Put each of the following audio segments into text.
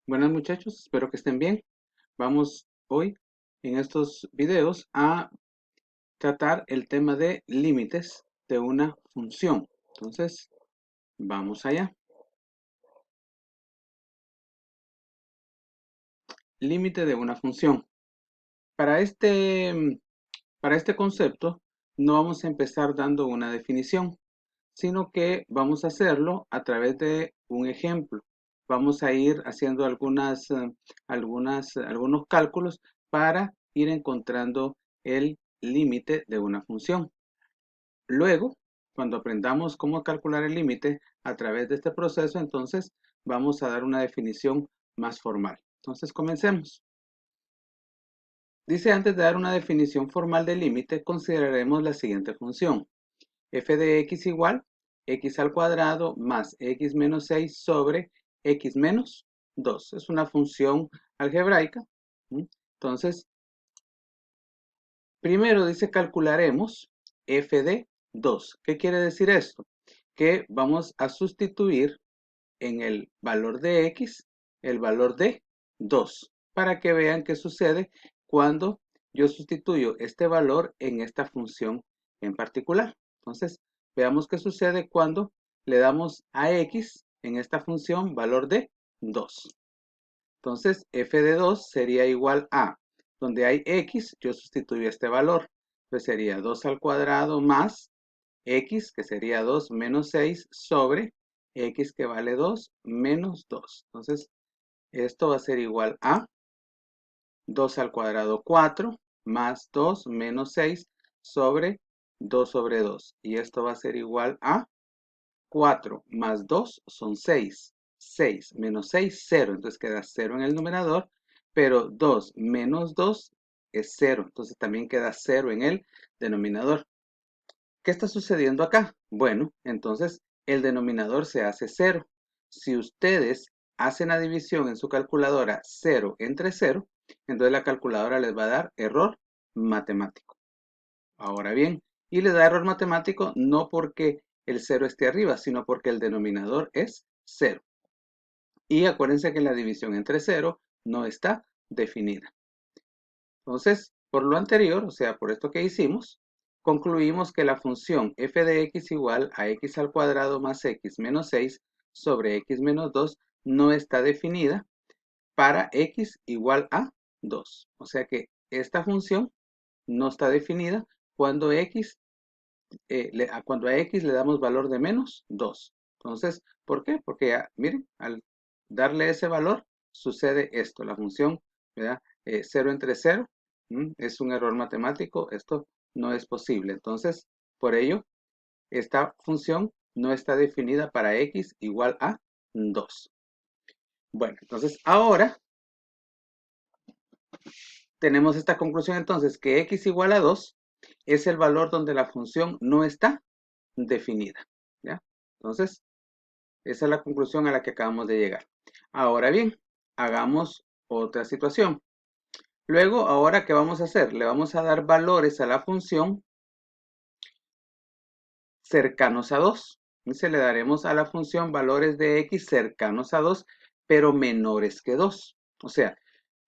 Buenas muchachos, espero que estén bien. Vamos hoy en estos videos a tratar el tema de límites de una función. Entonces, vamos allá. Límite de una función. Para este concepto no vamos a empezar dando una definición, sino que vamos a hacerlo a través de un ejemplo. Vamos a ir haciendo algunos cálculos para ir encontrando el límite de una función. Luego, cuando aprendamos cómo calcular el límite a través de este proceso, entonces vamos a dar una definición más formal. Entonces, comencemos. Dice, antes de dar una definición formal de límite, consideraremos la siguiente función. F de x igual x al cuadrado más x menos 6 sobre x menos 2. Es una función algebraica. Entonces, primero dice calcularemos f de 2. ¿Qué quiere decir esto? Que vamos a sustituir en el valor de x el valor de 2 para que vean qué sucede cuando yo sustituyo este valor en esta función en particular. Entonces, veamos qué sucede cuando le damos a x en esta función valor de 2. Entonces, f de 2 sería igual a, donde hay x, yo sustituyo este valor. Pues sería 2 al cuadrado más x, que sería 2 menos 6, sobre x que vale 2 menos 2. Entonces, esto va a ser igual a 2 al cuadrado 4 más 2 menos 6 sobre 2 sobre 2. Y esto va a ser igual a 4 más 2 son 6. 6 menos 6, 0. Entonces queda 0 en el numerador, pero 2 menos 2 es 0. Entonces también queda 0 en el denominador. ¿Qué está sucediendo acá? Bueno, entonces el denominador se hace 0. Si ustedes hacen la división en su calculadora 0 entre 0, entonces la calculadora les va a dar error matemático. Ahora bien, y le da error matemático no porque el 0 esté arriba, sino porque el denominador es 0. Y acuérdense que la división entre 0 no está definida. Entonces, por lo anterior, o sea, por esto que hicimos, concluimos que la función f de x igual a x al cuadrado más x menos 6 sobre x menos 2 no está definida para x igual a 2. O sea que esta función no está definida cuando cuando a x le damos valor de menos 2. Entonces, ¿por qué? Porque ya, miren, al darle ese valor, sucede esto. La función, ¿verdad? 0 entre 0 es un error matemático. Esto no es posible. Entonces, por ello, esta función no está definida para x igual a 2. Bueno, entonces ahora tenemos esta conclusión entonces que x igual a 2 es el valor donde la función no está definida. ¿Ya? Entonces, esa es la conclusión a la que acabamos de llegar. Ahora bien, hagamos otra situación. Luego, ahora, ¿qué vamos a hacer? Le vamos a dar valores a la función cercanos a 2. Entonces, le daremos a la función valores de x cercanos a 2, pero menores que 2. O sea,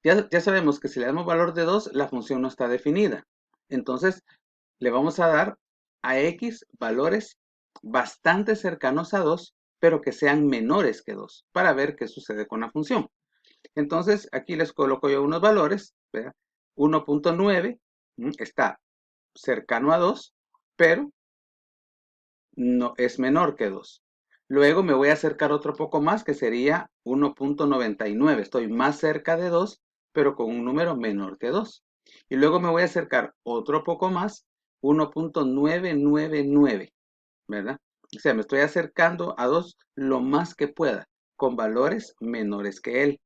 ya sabemos que si le damos valor de 2, la función no está definida. Entonces, le vamos a dar a x valores bastante cercanos a 2, pero que sean menores que 2, para ver qué sucede con la función. Entonces, aquí les coloco yo unos valores. 1.9 está cercano a 2, pero no es menor que 2. Luego me voy a acercar otro poco más, que sería 1.99. Estoy más cerca de 2, pero con un número menor que 2. Y luego me voy a acercar otro poco más, 1.999, ¿verdad? O sea, me estoy acercando a 2 lo más que pueda, con valores menores que él.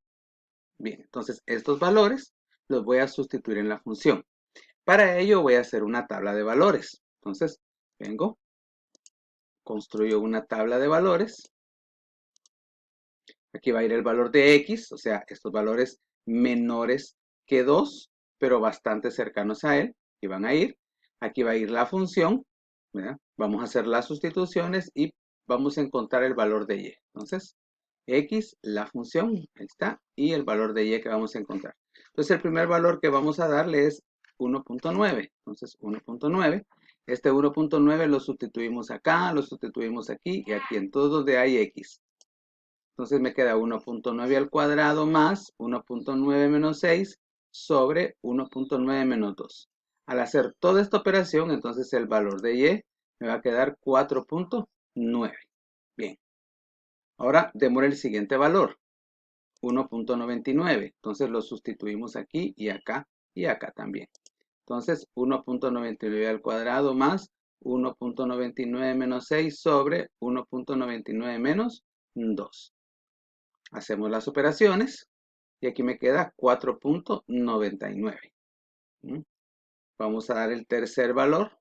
Bien, entonces estos valores los voy a sustituir en la función. Para ello voy a hacer una tabla de valores. Entonces, vengo, construyo una tabla de valores. Aquí va a ir el valor de x, o sea, estos valores menores que 2, pero bastante cercanos a él, y van a ir. Aquí va a ir la función, ¿verdad? Vamos a hacer las sustituciones y vamos a encontrar el valor de y. Entonces, X, la función, ahí está, y el valor de Y que vamos a encontrar. Entonces el primer valor que vamos a darle es 1.9. Entonces 1.9. Este 1.9 lo sustituimos acá, lo sustituimos aquí y aquí, en todos donde hay X. Entonces me queda 1.9 al cuadrado más 1.9 menos 6 sobre 1.9 menos 2. Al hacer toda esta operación, entonces el valor de Y me va a quedar 4.9. Bien. Ahora demos el siguiente valor, 1.99. Entonces lo sustituimos aquí y acá también. Entonces 1.99 al cuadrado más 1.99 menos 6 sobre 1.99 menos 2. Hacemos las operaciones y aquí me queda 4.99. Vamos a dar el tercer valor.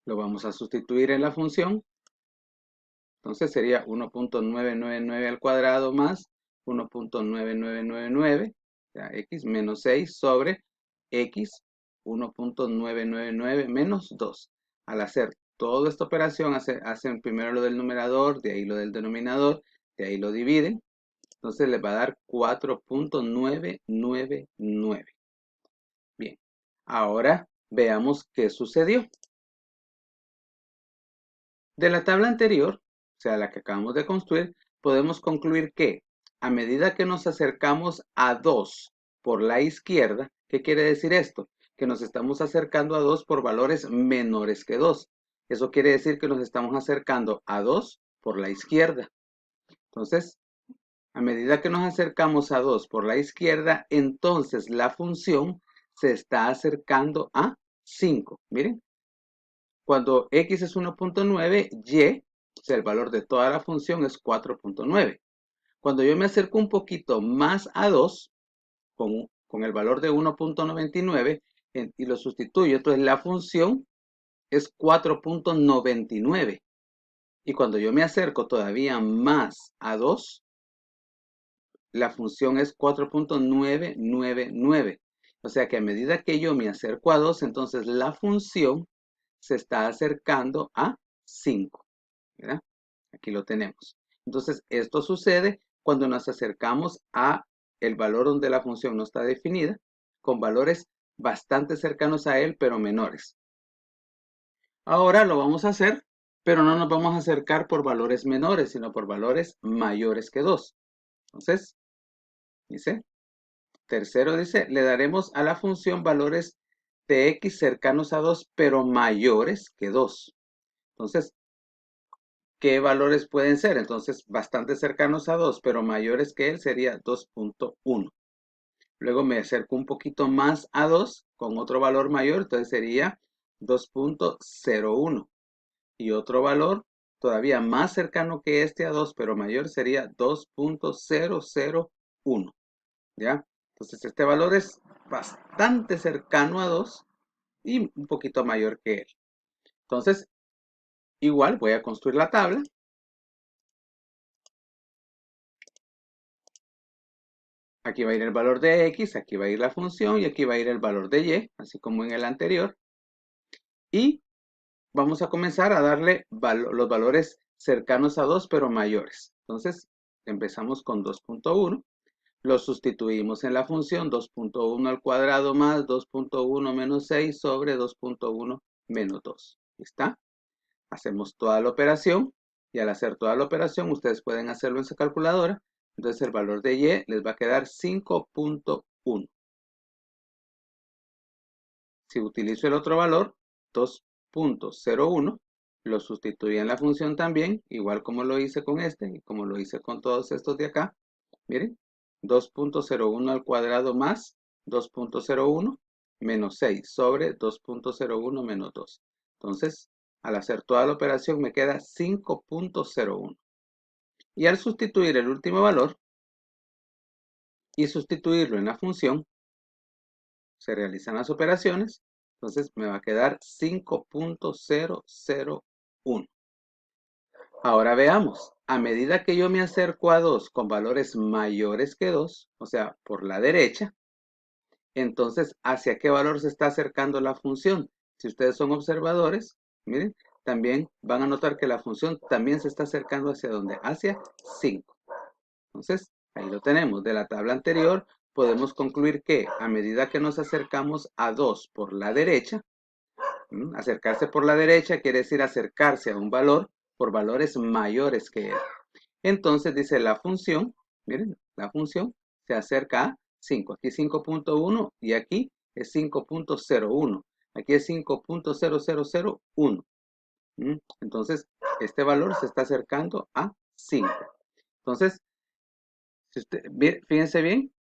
Lo vamos a sustituir en la función. Entonces sería 1.999 al cuadrado más 1.9999, o sea, x menos 6 sobre x 1.999 menos 2. Al hacer toda esta operación, hacen primero lo del numerador, de ahí lo del denominador, de ahí lo dividen. Entonces les va a dar 4.999. Bien, ahora veamos qué sucedió. De la tabla anterior, o sea, la que acabamos de construir, podemos concluir que a medida que nos acercamos a 2 por la izquierda, ¿qué quiere decir esto? Que nos estamos acercando a 2 por valores menores que 2. Eso quiere decir que nos estamos acercando a 2 por la izquierda. Entonces, a medida que nos acercamos a 2 por la izquierda, entonces la función se está acercando a 5. Miren, cuando x es 1.9, y, o sea, el valor de toda la función es 4.9. Cuando yo me acerco un poquito más a 2, con el valor de 1.99, y lo sustituyo, entonces la función es 4.99. Y cuando yo me acerco todavía más a 2, la función es 4.999. O sea que a medida que yo me acerco a 2, entonces la función se está acercando a 5. ¿Verdad? Aquí lo tenemos. Entonces, esto sucede cuando nos acercamos a el valor donde la función no está definida, con valores bastante cercanos a él, pero menores. Ahora lo vamos a hacer, pero no nos vamos a acercar por valores menores, sino por valores mayores que 2. Entonces, dice, tercero dice, le daremos a la función valores de x cercanos a 2, pero mayores que 2. Entonces, ¿qué valores pueden ser? Entonces, bastante cercanos a 2, pero mayores que él sería 2.1. Luego me acerco un poquito más a 2 con otro valor mayor, entonces sería 2.01. Y otro valor todavía más cercano que este a 2, pero mayor, sería 2.001. ¿Ya? Entonces este valor es bastante cercano a 2 y un poquito mayor que él. Entonces, igual voy a construir la tabla. Aquí va a ir el valor de x, aquí va a ir la función y aquí va a ir el valor de y, así como en el anterior. Y vamos a comenzar a darle los valores cercanos a 2, pero mayores. Entonces, empezamos con 2.1. Lo sustituimos en la función 2.1 al cuadrado más 2.1 menos 6 sobre 2.1 menos 2. ¿Está? Hacemos toda la operación y al hacer toda la operación ustedes pueden hacerlo en su calculadora. Entonces el valor de y les va a quedar 5.1. Si utilizo el otro valor, 2.01, lo sustituí en la función también, igual como lo hice con este y como lo hice con todos estos de acá. Miren, 2.01 al cuadrado más 2.01 menos 6 sobre 2.01 menos 2. Entonces, al hacer toda la operación me queda 5.01. Y al sustituir el último valor y sustituirlo en la función, se realizan las operaciones, entonces me va a quedar 5.001. Ahora veamos, a medida que yo me acerco a 2 con valores mayores que 2, o sea, por la derecha, entonces, ¿hacia qué valor se está acercando la función? Si ustedes son observadores, miren, también van a notar que la función también se está acercando hacia dónde, hacia 5. Entonces, ahí lo tenemos. De la tabla anterior podemos concluir que a medida que nos acercamos a 2 por la derecha, acercarse por la derecha quiere decir acercarse a un valor por valores mayores que él. Entonces dice la función, miren, la función se acerca a 5. Aquí 5.1 y aquí es 5.01. Aquí es 5.0001. Entonces, este valor se está acercando a 5. Entonces, fíjense bien,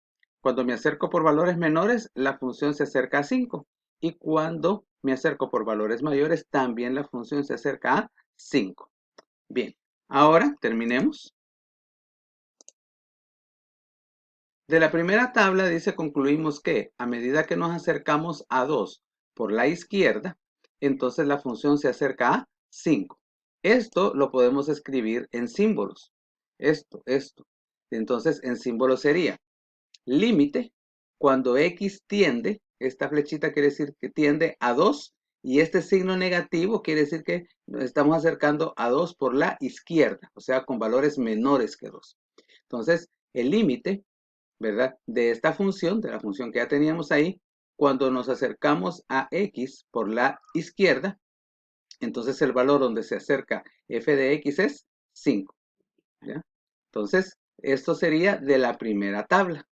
cuando me acerco por valores menores, la función se acerca a 5. Y cuando me acerco por valores mayores, también la función se acerca a 5. Bien, ahora terminemos. De la primera tabla dice, concluimos que a medida que nos acercamos a 2 por la izquierda, entonces la función se acerca a 5. Esto lo podemos escribir en símbolos. Esto. Entonces, en símbolos sería límite cuando x tiende, esta flechita quiere decir que tiende a 2 y este signo negativo quiere decir que nos estamos acercando a 2 por la izquierda, o sea, con valores menores que 2. Entonces, el límite, ¿verdad? De esta función, de la función que ya teníamos ahí, cuando nos acercamos a x por la izquierda, entonces el valor donde se acerca f de x es 5. ¿Ya? Entonces, esto sería de la primera tabla.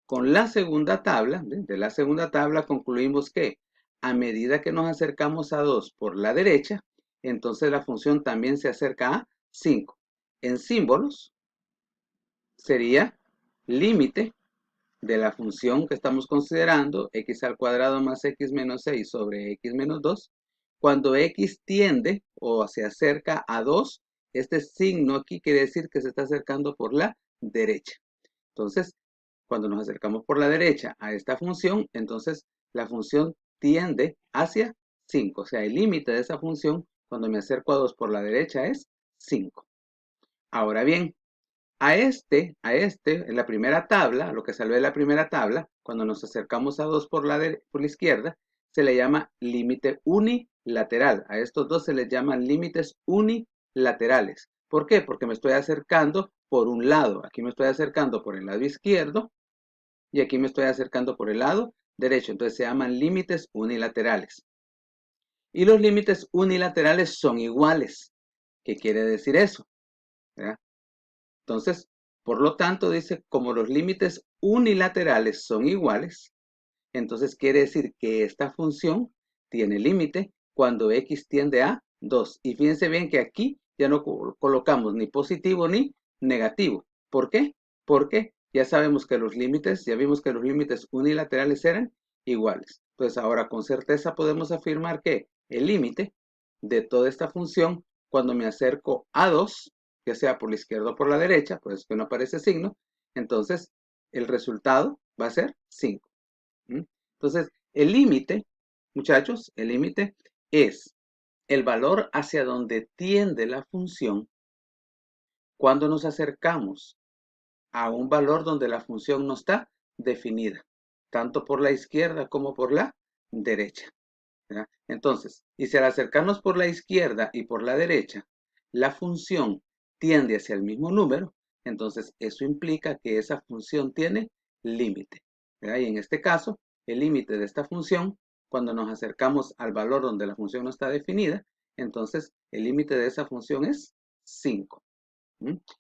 Con la segunda tabla, de la segunda tabla concluimos que a medida que nos acercamos a 2 por la derecha, entonces la función también se acerca a 5. En símbolos sería límite de la función que estamos considerando, x al cuadrado más x menos 6 sobre x menos 2. Cuando x tiende o se acerca a 2, este signo aquí quiere decir que se está acercando por la derecha. Entonces, cuando nos acercamos por la derecha a esta función, entonces la función tiende hacia 5. O sea, el límite de esa función cuando me acerco a 2 por la derecha es 5. Ahora bien, en la primera tabla, lo que salió de la primera tabla, cuando nos acercamos a 2 por la izquierda, se le llama límite unilateral. A estos dos se les llaman límites unilaterales. ¿Por qué? Porque me estoy acercando por un lado. Aquí me estoy acercando por el lado izquierdo y aquí me estoy acercando por el lado derecho. Entonces se llaman límites unilaterales. Y los límites unilaterales son iguales. ¿Qué quiere decir eso? ¿Verdad? Entonces, por lo tanto, dice, como los límites unilaterales son iguales, entonces quiere decir que esta función tiene límite cuando x tiende a 2. Y fíjense bien que aquí ya no colocamos ni positivo ni negativo. ¿Por qué? Porque ya sabemos que los límites, ya vimos que los límites unilaterales eran iguales. Entonces ahora con certeza podemos afirmar que el límite de toda esta función, cuando me acerco a 2, ya sea por la izquierda o por la derecha, por eso que no aparece signo, entonces el resultado va a ser 5. Entonces, el límite, muchachos, el límite es el valor hacia donde tiende la función cuando nos acercamos a un valor donde la función no está definida, tanto por la izquierda como por la derecha. ¿Ya? Entonces, y si al acercarnos por la izquierda y por la derecha, la función tiende hacia el mismo número, entonces eso implica que esa función tiene límite. Y en este caso, el límite de esta función, cuando nos acercamos al valor donde la función no está definida, entonces el límite de esa función es 5.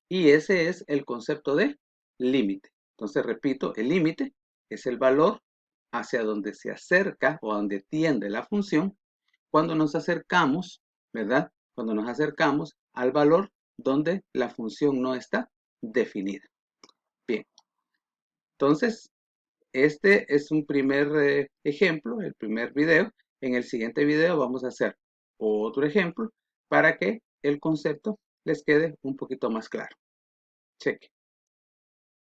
Y ese es el concepto de límite. Entonces, repito, el límite es el valor hacia donde se acerca o donde tiende la función cuando nos acercamos, ¿verdad? Cuando nos acercamos al valor donde la función no está definida. Bien, entonces, este es un primer ejemplo, el primer video. En el siguiente video vamos a hacer otro ejemplo para que el concepto les quede un poquito más claro. Cheque.